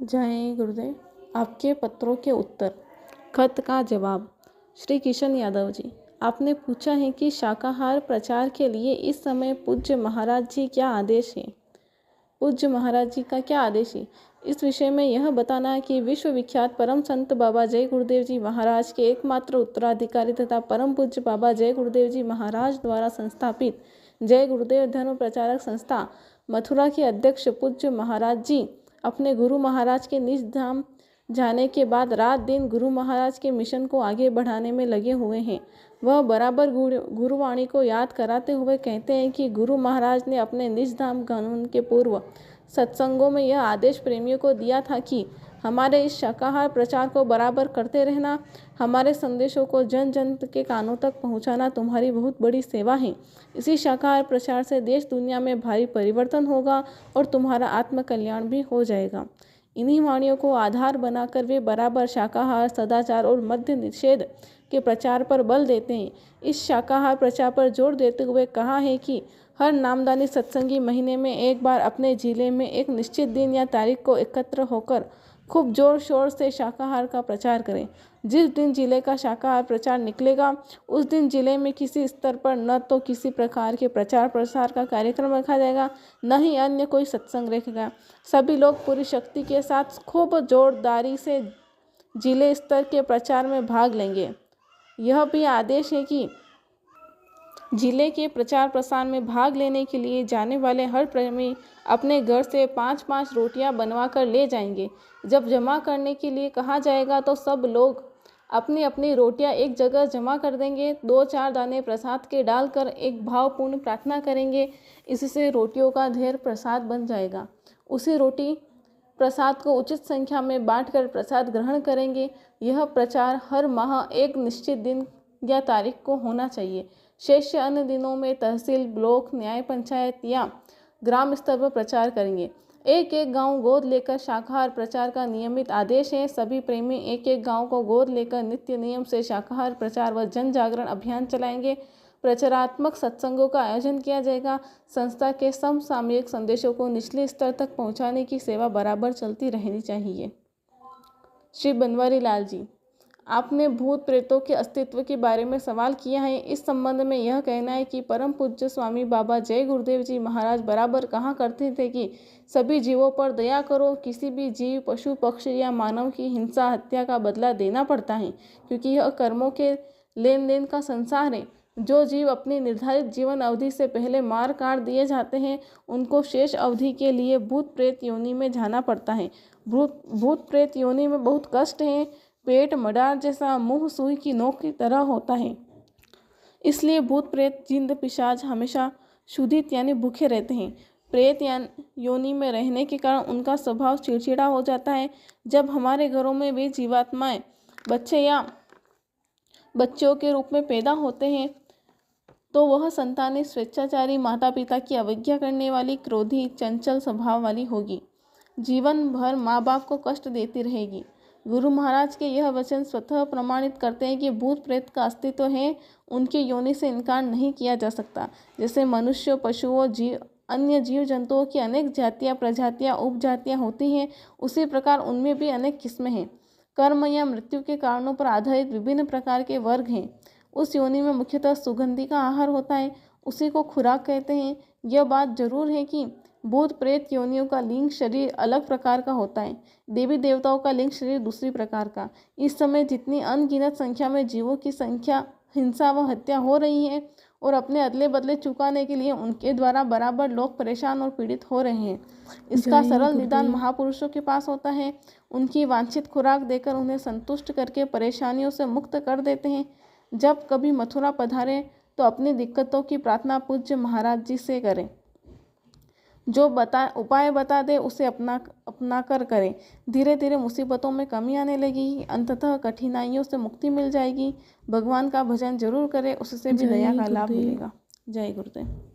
जय गुरुदेव। आपके पत्रों के उत्तर। खत का जवाब। श्री किशन यादव जी, आपने पूछा है कि शाकाहार प्रचार के लिए इस समय पूज्य महाराज जी क्या आदेश है। पूज्य महाराज जी का क्या आदेश है, इस विषय में यह बताना है कि विश्व विख्यात परम संत बाबा जय गुरुदेव जी महाराज के एकमात्र उत्तराधिकारी तथा परम पूज्य बाबा जय गुरुदेव जी महाराज द्वारा संस्थापित जय गुरुदेव धर्म प्रचारक संस्था मथुरा के अध्यक्ष पूज्य महाराज जी अपने गुरु महाराज के निज धाम जाने के बाद रात दिन गुरु महाराज के मिशन को आगे बढ़ाने में लगे हुए हैं। वह बराबर गुरुवाणी को याद कराते हुए कहते हैं कि गुरु महाराज ने अपने निज धाम गमन के पूर्व सत्संगों में यह आदेश प्रेमियों को दिया था कि हमारे इस शाकाहार प्रचार को बराबर करते रहना, हमारे संदेशों को जन जन के कानों तक पहुंचाना तुम्हारी बहुत बड़ी सेवा है। इसी शाकाहार प्रचार से देश दुनिया में भारी परिवर्तन होगा और तुम्हारा आत्मकल्याण भी हो जाएगा। इन्हीं वाणियों को आधार बनाकर वे बराबर शाकाहार, सदाचार और मद्य निषेध के प्रचार पर बल देते हैं। इस शाकाहार प्रचार पर जोर देते हुए कहा है कि हर नामदानी सत्संगी महीने में एक बार अपने जिले में एक निश्चित दिन या तारीख को एकत्र होकर खूब जोर शोर से शाकाहार का प्रचार करें। जिस दिन जिले का शाकाहार प्रचार निकलेगा उस दिन जिले में किसी स्तर पर न तो किसी प्रकार के प्रचार प्रसार का कार्यक्रम रखा जाएगा, न ही अन्य कोई सत्संग रहेगा। सभी लोग पूरी शक्ति के साथ खूब जोरदारी से जिले स्तर के प्रचार में भाग लेंगे। यह भी आदेश है कि जिले के प्रचार प्रसार में भाग लेने के लिए जाने वाले हर प्रेमी अपने घर से 5-5 रोटियां बनवा कर ले जाएंगे। जब जमा करने के लिए कहा जाएगा तो सब लोग अपनी अपनी रोटियां एक जगह जमा कर देंगे। 2-4 दाने प्रसाद के डालकर एक भावपूर्ण प्रार्थना करेंगे। इससे रोटियों का ढेर प्रसाद बन जाएगा। उसी रोटी प्रसाद को उचित संख्या में बांटकर प्रसाद ग्रहण करेंगे। यह प्रचार हर माह एक निश्चित दिन या तारीख को होना चाहिए। शेष अन्य दिनों में तहसील, ब्लॉक, न्याय पंचायत या ग्राम स्तर पर प्रचार करेंगे। एक एक गांव गोद लेकर शाकाहार प्रचार का नियमित आदेश है। सभी प्रेमी एक एक गांव को गोद लेकर नित्य नियम से शाकाहार प्रचार व जन जागरण अभियान चलाएंगे। प्रचारात्मक सत्संगों का आयोजन किया जाएगा। संस्था के समसामयिक संदेशों को निचले स्तर तक पहुंचाने की सेवा बराबर चलती रहनी चाहिए। श्री बनवारी लाल जी, आपने भूत प्रेतों के अस्तित्व के बारे में सवाल किया है। इस संबंध में यह कहना है कि परम पूज्य स्वामी बाबा जय गुरुदेव जी महाराज बराबर कहा करते थे कि सभी जीवों पर दया करो। किसी भी जीव, पशु, पक्षी या मानव की हिंसा, हत्या का बदला देना पड़ता है, क्योंकि यह कर्मों के लेन देन का संसार है। जो जीव अपनी निर्धारित जीवन अवधि से पहले मार काट दिए जाते हैं उनको शेष अवधि के लिए भूत प्रेत योनि में जाना पड़ता है। भूत प्रेत योनि में बहुत कष्ट है। पेट मडार जैसा, मुंह सुई की नोक की तरह होता है। इसलिए भूत प्रेत जिन पिशाच हमेशा क्षुधित यानी भूखे रहते हैं। प्रेत योनि में रहने के कारण उनका स्वभाव चिड़चिड़ा हो जाता है। जब हमारे घरों में वे जीवात्माएं बच्चे या बच्चों के रूप में पैदा होते हैं तो वह संतानें स्वेच्छाचारी, माता पिता की अवज्ञा करने वाली, क्रोधी, चंचल स्वभाव वाली होगी। जीवन भर माँ बाप को कष्ट देती रहेगी। गुरु महाराज के यह वचन स्वतः प्रमाणित करते हैं कि भूत प्रेत का अस्तित्व है। उनके योनि से इनकार नहीं किया जा सकता। जैसे मनुष्य, पशुओं, अन्य जीव जंतुओं की अनेक जातियाँ, प्रजातियाँ, उपजातियाँ होती हैं, उसी प्रकार उनमें भी अनेक किस्में हैं। कर्म या मृत्यु के कारणों पर आधारित विभिन्न प्रकार के वर्ग हैं। उस योनि में मुख्यतः सुगंधि का आहार होता है, उसी को खुराक कहते हैं। यह बात जरूर है कि भूत प्रेत योनियों का लिंग शरीर अलग प्रकार का होता है, देवी देवताओं का लिंग शरीर दूसरी प्रकार का। इस समय जितनी अनगिनत संख्या में जीवों की संख्या, हिंसा व हत्या हो रही है और अपने अदले बदले चुकाने के लिए उनके द्वारा बराबर लोग परेशान और पीड़ित हो रहे हैं। इसका सरल निदान महापुरुषों के पास होता है। उनकी वांछित खुराक देकर उन्हें संतुष्ट करके परेशानियों से मुक्त कर देते हैं। जब कभी मथुरा पधारें तो अपनी दिक्कतों की प्रार्थना पूज्य महाराज जी से करें। जो उपाय बता दे उसे अपना कर करें। धीरे धीरे मुसीबतों में कमी आने लगेगी, अंततः कठिनाइयों से मुक्ति मिल जाएगी। भगवान का भजन जरूर करें, उससे भी दया का लाभ मिलेगा। जय गुरुदेव।